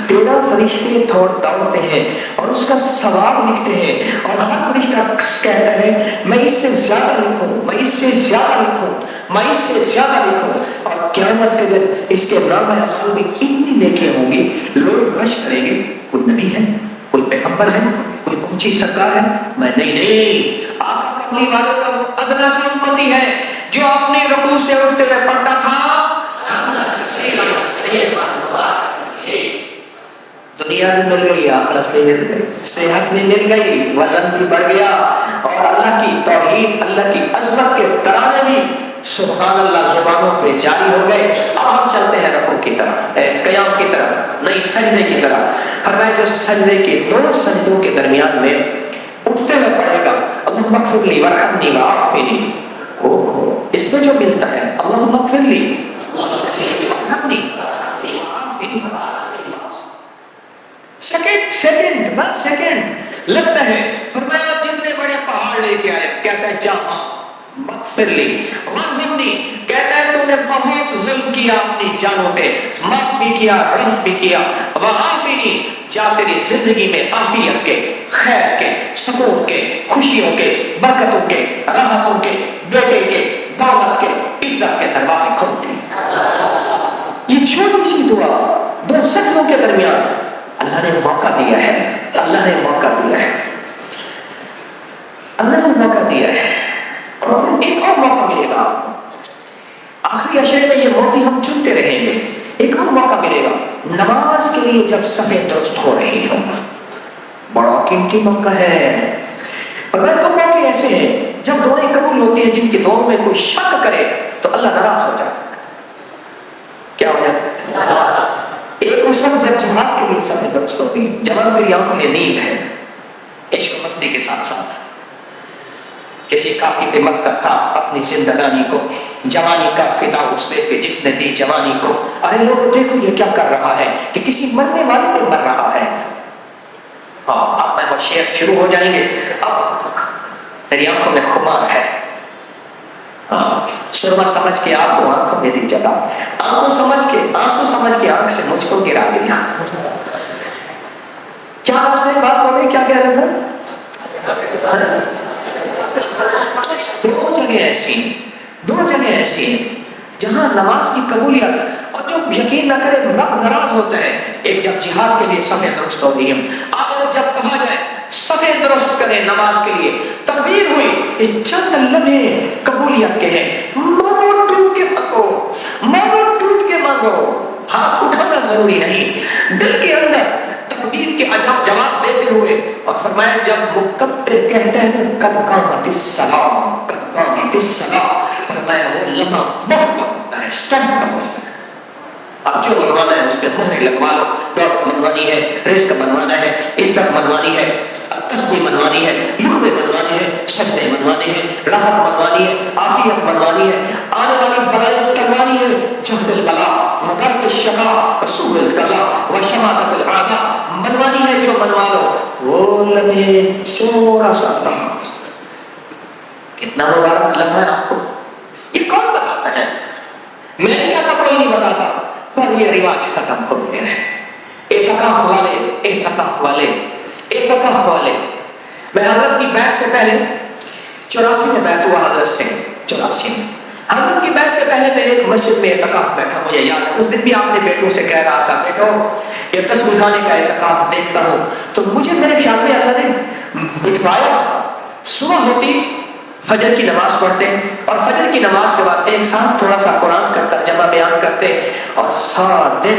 13 فرشتے دوڑتے ہیں اور اس کا ثواب لکھتے ہیں. اور ہر فرشتہ کہتا ہے میں اس سے زیادہ لکھوں، میں اس سے زیادہ لکھوں، میں اس سے زیادہ لکھوں. اور قیامت کے دن اس کے نامہ اعمال میں اتنی نیکیاں ہوں گی، لوگ رش کریں گے کوئی نبی ہے، کوئی پیغمبر ہے، کوئی پہنچی سرکار ہے. میں نہیں، آقا کملی والے کا وہ ادنا سا امتی ہے جو اپنے رکوع سے اٹھتے ہوئے پڑھتا تھا دنیا بھی مل گئی، آخرت بھی مل گئی، صحت بھی مل گئی، وزن بھی بڑھ گیا، اور اللہ کی توحید، اللہ کی عظمت کے ترانے بھی سبحان اللہ زبانوں پہ جاری ہو گئے. اب ہم چلتے ہیں رکوع کی طرف، قیام کی طرف، نہیں سجدے کی طرف. فرمایا جو سجدے کے 2 سجدوں کے درمیان میں اٹھتے ہوئے پڑھے گا اللہم اغفر لی وارحمنی وعافنی، اس میں جو ملتا ہے اللہم اغفر لی وارحمنی وعافنی. سیکنڈ لگتا ہے. فرمایا جتنے بڑے پہاڑ لے کے آیا، کہتا ہے جہاں مغفر لی وارحمنی، کہتا ہے تو نے بہت ظلم کیا اپنی جانوں پہ، معاف بھی کیا، رحم بھی کیا. وعافنی، جا تیری زندگی میں عافیت کے، خیر کے، سکون کے، خوشیوں کے، برکتوں کے، راحتوں کے، بیٹے کے، دولت کے، عزت کے دروازے کھولتے. یہ چھوٹی سی دعا 2 سجدوں کے درمیان اللہ نے موقع دیا ہے، اللہ نے موقع دیا ہے، اللہ نے موقع دیا ہے. اور ایک اور موقع ملے گا آخری عشرے میں، یہ موتی ہم چنتے رہیں گے. ایک اور موقع ملے گا نماز کے لیے جب صفیں درست ہو رہی ہوں، بڑا قیمتی موقع ہے. اور میں تو موقع ایسے ہیں جب دعائیں قبول ہوتی ہیں جن کی دعاؤں میں کوئی شک کرے تو اللہ ناراض ہو جاتا ہے. کیا ہو جاتا ہے؟ ایک اس وقت جب جہاد کے لیے صفیں درست ہوتی ہیں، جوان کی آنکھوں میں نیند ہے، عشق و مستی کے ساتھ ساتھ کسی کافی پہ مت کرتا اپنی زندگانی کو، جوانی کا فدا اس پہ جس نے دی جوانی کو. ارے لوگ دیکھو یہ کیا کر رہا ہے کہ کسی مرنے والے پہ مر رہا ہے. ہاں اب میں وہ شعر شروع ہو جائیں گے. اب تیری آنکھوں میں خمار ہے، سرما سمجھ کے آپ کو آنکھوں میں دی جگہ، آنکھوں سمجھ کے، آنسو سمجھ کے آنکھ سے مجھ کو گرا دیا. کیا آپ سے بات بولے، کیا کہہ رہے تھے؟ 2 جگہ ایسی ہیں جہاں نماز کی قبولیت، اور جو یقین نہ کرے رب ناراض ہوتا ہے. ایک جب جہاد کے لیے صفیں درست ہوتی ہیں، اور جب کہا جائے صفیں درست کریں نماز کے لیے، تکبیر ہوئی، یہ چند لمحے قبولیت کے ہیں. مانگو ٹوٹ کے مانگو، مانگو ٹوٹ کے مانگو، ہاتھ اٹھانا ضروری نہیں، دل کے اندر تکبیر کے عجب جواب دیتے ہوئے. اور فرمایا جب مکبر کہتے ہیں قد قامت الصلاۃ، قد قامت الصلاۃ، فرمایا وہ لمحہ بہت ہوتا ہے، اسٹمپ کا ہوتا ہے. اب جو بنوانا ہے اس پہ مہر لگوا لو. دولت منوانی ہے، رزق بنوانا ہے، عزت منوانی ہے، تسبیح منوانی ہے، لقمے منوانے ہیں، سجدے منوانے ہیں، راحت منوانی ہے، عافیت منوانی ہے، آنے والی بلائیں ٹلوانی ہے. جہد البلا مدرک الشقا سوء القضا و شماتت الاعداء منوانی ہے. جو منوا لو وہ لمحے چھوڑا سا لمحہ، کتنا مبارک لمحہ ہے آپ کو. یہ کون بتاتا ہے؟ میں کیا تھا، کوئی نہیں بتاتا، پر یہ رواج ختم ہو گئے ہیں. اعتکاف والے، اعتکاف والے، اعتکاف والے. میں حضرت کی بیعت سے پہلے 84 میں بیعت ہوا حضرت سے، 84 میں حضرت کی بیعت سے پہلے میں ایک مسجد میں اعتکاف بیٹھا، مجھے یاد ہے. اس دن بھی آپ نے بیٹوں سے کہہ رہا تھا بیٹو یہ تسبیح خانے کا اعتکاف دیکھتا ہوں، تو مجھے میرے خیال میں اللہ نے بٹھوایا تھا. صبح ہوتی فجر کی نماز پڑھتے اور فجر کی نماز کے بعد ایک ساتھ تھوڑا سا قرآن کا ترجمہ بیان کرتے، اور سارا دن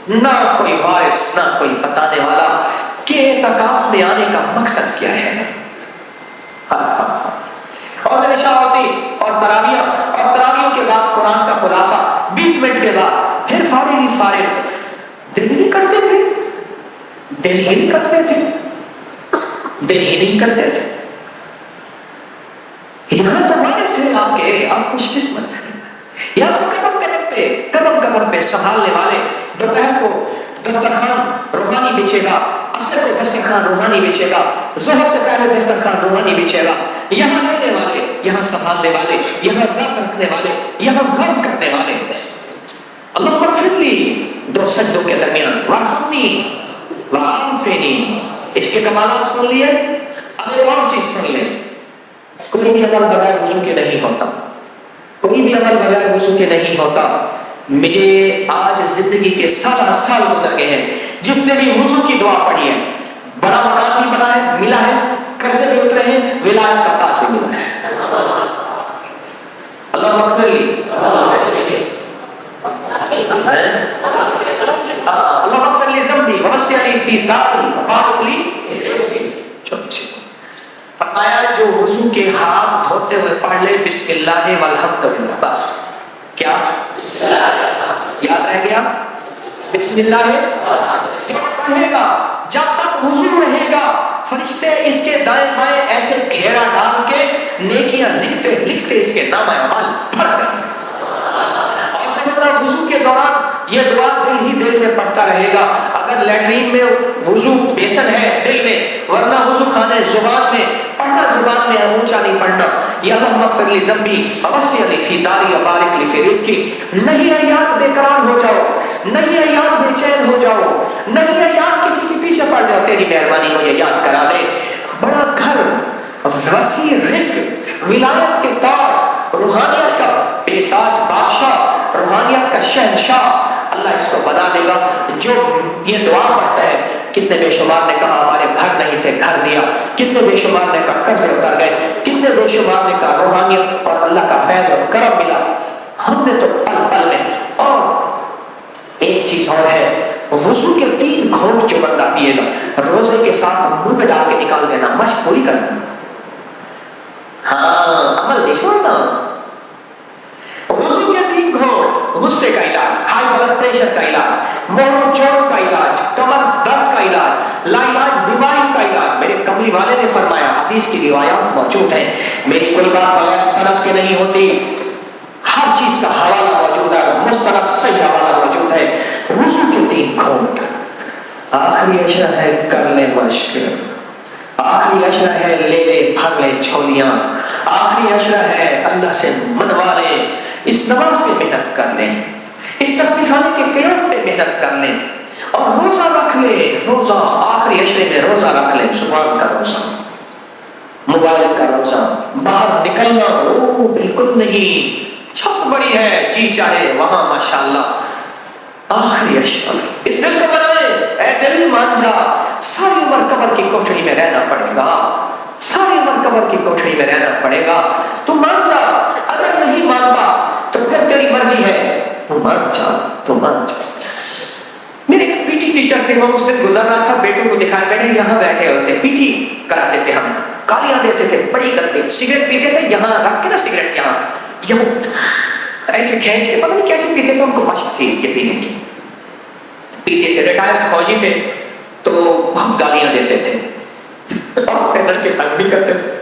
نہ کوئی وارث نہ کوئی بتانے والا کہ اعتکاف میں آنے کا مقصد کیا ہے. اور پھر عشاء ہوتی اور تراویح کے بعد قرآن کا خلاصہ 20 منٹ کے بعد پھر فارغ دل نہیں کرتے تھے، دل ہی نہیں کرتے تھے، دل ہی نہیں کرتے تھے. یہاں تو وارث ہے آپ کے، آپ خوش قسمت ہیں. یا تو قدم قدم پہ سنبھالنے والے، دوپہر کو دسترخوان روحانی بچھے گا، عصر کو دسترخوان روحانی بچھے گا، ظہر سے پہلے دسترخوان روحانی بچھے گا. یہاں لینے والے، یہاں سنبھالنے والے، یہاں درد رکھنے والے، یہاں غم کرنے والے. اللہم اغفر لی، دو سجدوں کے درمیان، وارحمنی وعافنی. اس کے کمالات سن لیے. اب ایک اور چیز سن لیں، کوئی بھی عمل بغیر وضو کے نہیں ہوتا، کوئی بھی عمل بغیر وضو کے نہیں ہوتا. مجھے آج زندگی کے سال گزر گئے ہیں، جس نے بھی وضو کی دعا پڑھی ہے، بڑا مکان بھی بنا ہے، ملا ہے، قرضے بھی اترے ہیں، ولایت کا تاج بھی ملا ہے. اللہ اغفر لی، اللہ اغفر لی ذنبی ووسع لی فی داری وبارک لی فی رزقی. چھوٹی سی فرمایا جو وضو کے ہاتھ دھوتے ہوئے پڑھ لے بسم اللہ والحمد للہ، بس. کیا یاد رہ گیا؟ بسم اللہ جو پڑھے گا، جب تک وضو رہے گا، فرشتے اس کے دائیں بائیں ایسے گھیرا ڈال کے نیکیاں لکھتے لکھتے اس کے نام اعمال بھر رہے ہیں. اور جب وضو کے دوران یہ دعا دل ہی دل میں پڑھتا رہے گا. اگر لیٹرین میں وضو بیسن ہے دل میں، ورنہ وضو خانے زبان میں پڑھنا، زبان میں اونچا نہیں پڑھنا. یا اللہم اغفر لی ذنبی ووسع لی فی داری وبارک لی فی رزقی. نہیں ہے یاد بے قرار ہو جاؤ، نہیں ہے یاد بے چین ہو جاؤ، نہیں ہے یاد کسی کے پیچھے پڑ جاؤ. تیری مہربانی مجھے یاد کرا دے. بڑا گھر، وسیع رزق، ولایت کے تاج، روحانیت کا بے تاج بادشاہ، روحانیت کا شہنشاہ اللہ اس کو بنا دے گا جو یہ دعا پڑھتا ہے. کتنے بے شمار نے کہا ہمارے گھر نہیں تھے، گھر دیا. کتنے بے شمار نے کہا قرضے اتر گئے. کتنے بے شمار نے کہا روحانیت اور اللہ کا فیض اور کرم ملا. ہم نے تو پل پل میں. اور ایک چیز اور ہے، وضو کے 3 گھونٹ جو بندہ پیے گا، روزے کے ساتھ منہ میں ڈال کے نکال دینا، مشق پوری کرنا. ہاں عمل نہیں چھوڑنا. وضو کے 3 گھونٹ، غصے کا علاج، ہائی بلڈ پریشر کا علاج، موڑ چوٹ کا علاج، کمر درد کا علاج، لا علاج بیماری کا علاج. میرے کملی والے نے فرمایا، حدیث کی روایات موجود ہیں، میری کوئی بات بغیر سند کے نہیں ہوتی، ہر چیز کا حوالہ موجود ہے، مستند صحیح حوالہ موجود ہے. وضو کے 3 گھونٹ. آخری اشرا ہے کر لے مشق، آخری اشرا ہے لے لے بھر لے جھولیاں، آخری اشرا ہے اللہ سے منوا لے. اس نماز پہ محنت کر لیں، اس تسبیح خانے کے قیام پہ محنت کر لیں، اور روزہ رکھ لے. روزہ آخری اشرے میں روزہ رکھ لیں. زبان کا روزہ، موبائل کا روزہ، باہر نکلنا بالکل نہیں. چھت بڑی ہے، جی چاہے وہاں ماشاءاللہ. آخری اشرا اس دل کو بنائے. اے دل مان جا، ساری عمر قبر کی کوٹھڑی میں رہنا پڑے گا، ساری عمر قبر کی کوٹھڑی میں رہنا پڑے گا. تو مان جا. اگر نہیں مانتا تو پھر تیری مرضی ہے، تو مان جا، تو مان جا. میرے ایک پی ٹی ٹیچر تھے، وہ اس دن گزر رہا تھا، بیٹوں کو دکھایا، بیٹے یہاں بیٹھے ہوتے، پی ٹی کراتے تھے، ہمیں گالیاں دیتے تھے بڑی گندی. سگریٹ پیتے تھے، یہاں رکھ کے نا سگریٹ یہاں ایسے کھینچ کے، پتہ نہیں کیسے پیتے تھے، ان کو مشق تھی اس کے پینے کی. پیتے تھے، ریٹائر فوجی تھے تو بہت گالیاں دیتے تھے اور لڑکے تنگ بھی کرتے تھے.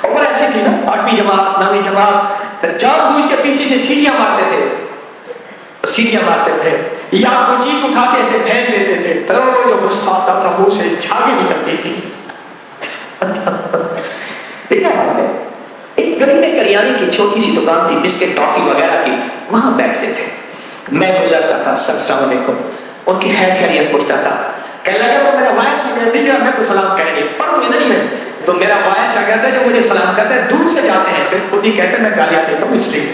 اور ایسی تھی نا 8ویں جماعت 9ویں جماعت، جان بوجھ کے پیچھے سے سیٹیاں مارتے تھے، سیٹیاں مارتے تھے، یا کوئی چیز اٹھا کے ایسے پھینک دیتے تھے، تو جو غصہ آتا تھا منہ سے جھاگیں نکلتی تھی. کیا بات ہے. ایک گلی میں کریانے کی چھوٹی سی دکان تھی، بسکٹ ٹافی وغیرہ کی، وہاں بیٹھتے تھے. میں گزرتا تھا، السلام علیکم، ان کی خیر خیریت پوچھتا تھا. کہنے لگا تو میرا وائس آ گیا تھا، میں کو سلام کہیں گے، پر وہ ادھر ہی میں تو میرا وائس آ گیا تھا جو مجھے سلام کرتا ہے. دور سے جاتے ہیں، پھر خود ہی کہتے ہیں میں گالیاں دیتا ہوں اس لیے.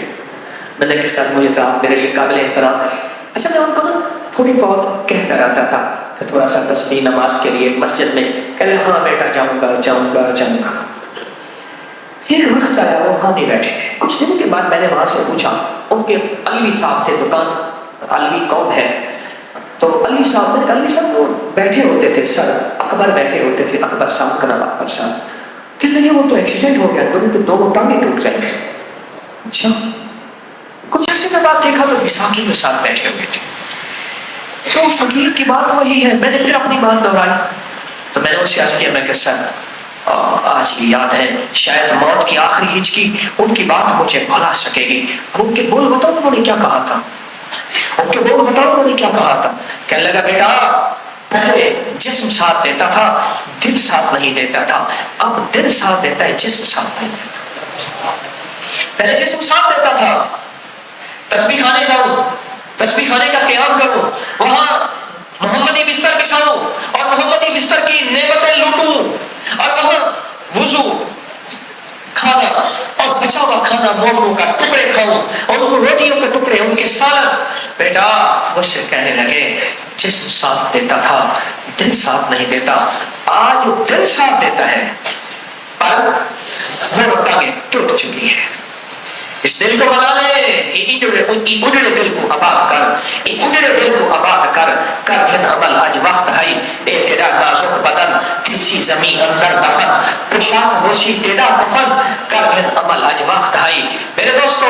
میں نے کہا سر مجھے تو آپ میرے لیے قابل احترام ہے. اچھا میں ان کو نا تھوڑی بہت کہتا رہتا تھا کہ تھوڑا سا تسبیح نماز کے لیے مسجد میں. کہنے ہاں بیٹا جاؤں گا جاؤں گا جاؤں گا. ایک وقت آیا وہ وہاں نہیں بیٹھے. کچھ دنوں کے بعد میں نے وہاں سے پوچھا، ان کے علوی صاحب تھے، دکان علوی قوم ہے، تو علی صاحب وہ بیٹھے ہوتے تھے، سر اکبر بیٹھے ہوتے تھے، اکبر صاحب کا نام اکبر صاحب. کہنے لگے وہ تو ایکسیڈنٹ ہو گیا، دونوں ٹانگیں ٹوٹ گئے. اچھا. کچھ عرصے کے بعد دیکھا تو بیساکھی کے ساتھ بیٹھے ہوئے تھے. تو فقیر کی بات وہی ہے. میں نے پھر اپنی بات دہرائی تو میں نے ان سے عرض کیا، میں کہ سر آج بھی یاد ہے، شاید موت کی آخری ہچکی ان کی بات مجھے بھلا سکے گی. اب ان کے بول بتاؤ انہوں نے کیا کہا تھا، ان کے بول بتاؤ انہوں نے کیا کہا تھا. کہنے لگا بیٹا پہلے جسم ساتھ دیتا تھا، دل ساتھ نہیں دیتا تھا، اب دل ساتھ دیتا ہے، جسم ساتھ نہیں دیتا. پہلے جسم ساتھ دیتا تھا، تسبیح کھانے جاؤ، تسبیح کھانے کا قیام کرو، وہاں محمدی بستر بچھاؤ اور محمدی بستر کی نعمتیں لوٹوں، اور وہاں وضو، کھانا اور بچا ہوا کھانا مومنوں کا ٹکڑے کھاؤں، اور ان کو روٹیوں کے ٹکڑے، ان کے سالن. بیٹا مجھ سے کہنے لگے جسم ساتھ دیتا تھا، دل ساتھ نہیں دیتا. آج دل ساتھ دیتا ہے پر وہ ٹانگیں ٹوٹ چکی ہے. اس دل کو بنا لے، اڈڑے دل کو آباد کر، اڈڑے دل کو آباد کر، کر پھر عمل آج وقت ہے. اے تیرا نازک بدن کسی زمین اندر دفن، پوشاک ہوشی تیرا کفن، کر پھر عمل آج وقت ہے. میرے دوستو،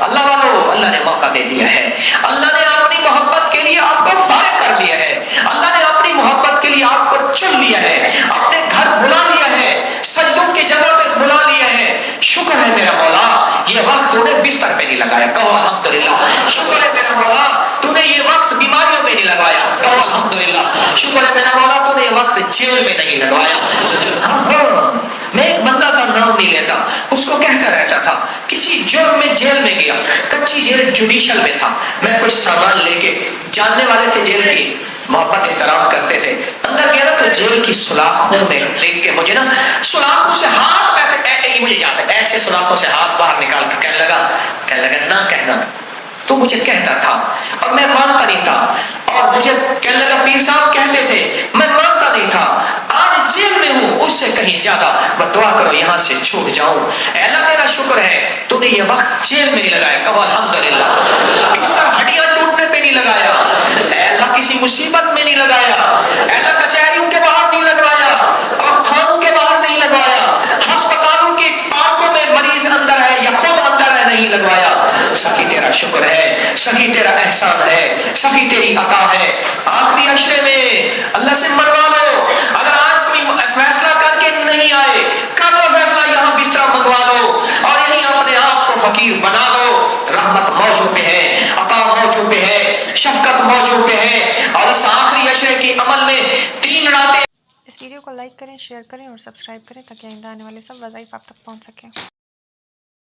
اللہ والو، اللہ نے موقع دے دیا ہے، اللہ نے اپنی محبت کے لیے آپ کو فارغ کر دیا ہے، اللہ نے اپنی محبت کے لیے آپ کو چن لیا ہے، اپنے گھر بلا لیا ہے، سجدوں کی جگہ پہ بلا لیا ہے. شکر ہے میرا مولا یہ وقت تو نے بستر پہ نہیں لگایا، کہو الحمدللہ. شکر ہے میرا مولا تو نے یہ وقت بیماریوں میں نہیں لگایا، کہو الحمدللہ. شکر ہے میرا مولا تو نے یہ وقت جیل میں نہیں لگوایا. ہاں میں ایک بندہ تھا، نام نہیں لیتا، اس کو کہتا رہتا تھا، کسی جرم میں جیل میں گیا، کچی جیل جوڈیشل میں تھا، میں کچھ سامان لے کے، جاننے والے تھے جیل کی، محبت احترام کرتے تھے، اندر گیا نا تو جیل کی سلاخوں میں دیکھ کے مجھے نا سلاخوں سے ہاتھ مجھے جاتا ہے، ایسے سلاخوں سے ہاتھ باہر نکال کے کہنے لگا نہ کہنا. تو مجھے کہتا تھا اور میں مانتا نہیں تھا، اور مجھے کہنے لگا پیر صاحب کہتے تھے، میں مانتا نہیں تھا. آج جیل میں ہوں، اس سے کہیں زیادہ میں دعا کرو یہاں سے چھوٹ جاؤں. اے اللہ تیرا شکر ہے تو نے یہ وقت جیل میں نہیں لگایا، کہو الحمدللہ. اس طرح ہڈیاں ٹوٹنے پہ نہیں لگایا، اے اللہ کسی مصیبت میں نہیں لگایا، اے اللہ کچہریوں کے باہر نہیں لگوایا، اور تھانوں کے باہر نہیں لگوایا، ہسپتالوں کی پارکوں میں مریض اندر ہے یا خود اندر ہے نہیں لگوایا. سخی تیرا شکر ہے، سخی تیرا احسان ہے، سخی تیری عطا ہے. آخری عشرے میں اللہ سے منوا لو، اگر آج کوئی فیصلہ کر کے نہیں آئے، کر لو فیصلہ، یہاں بستر منگوا لو اور یہیں اپنے آپ کو فقیر بنا دو. رحمت موجود پہ ہے، عطا موجود پہ ہے، شفقت موجود پہ ہے. اور اس آخری عشرے کے عمل میں 3 راتیں.
اس ویڈیو کو لائک کریں، شیئر کریں اور سبسکرائب کریں تاکہ آئندہ آنے والے سب وظائف آپ تک پہنچ سکیں.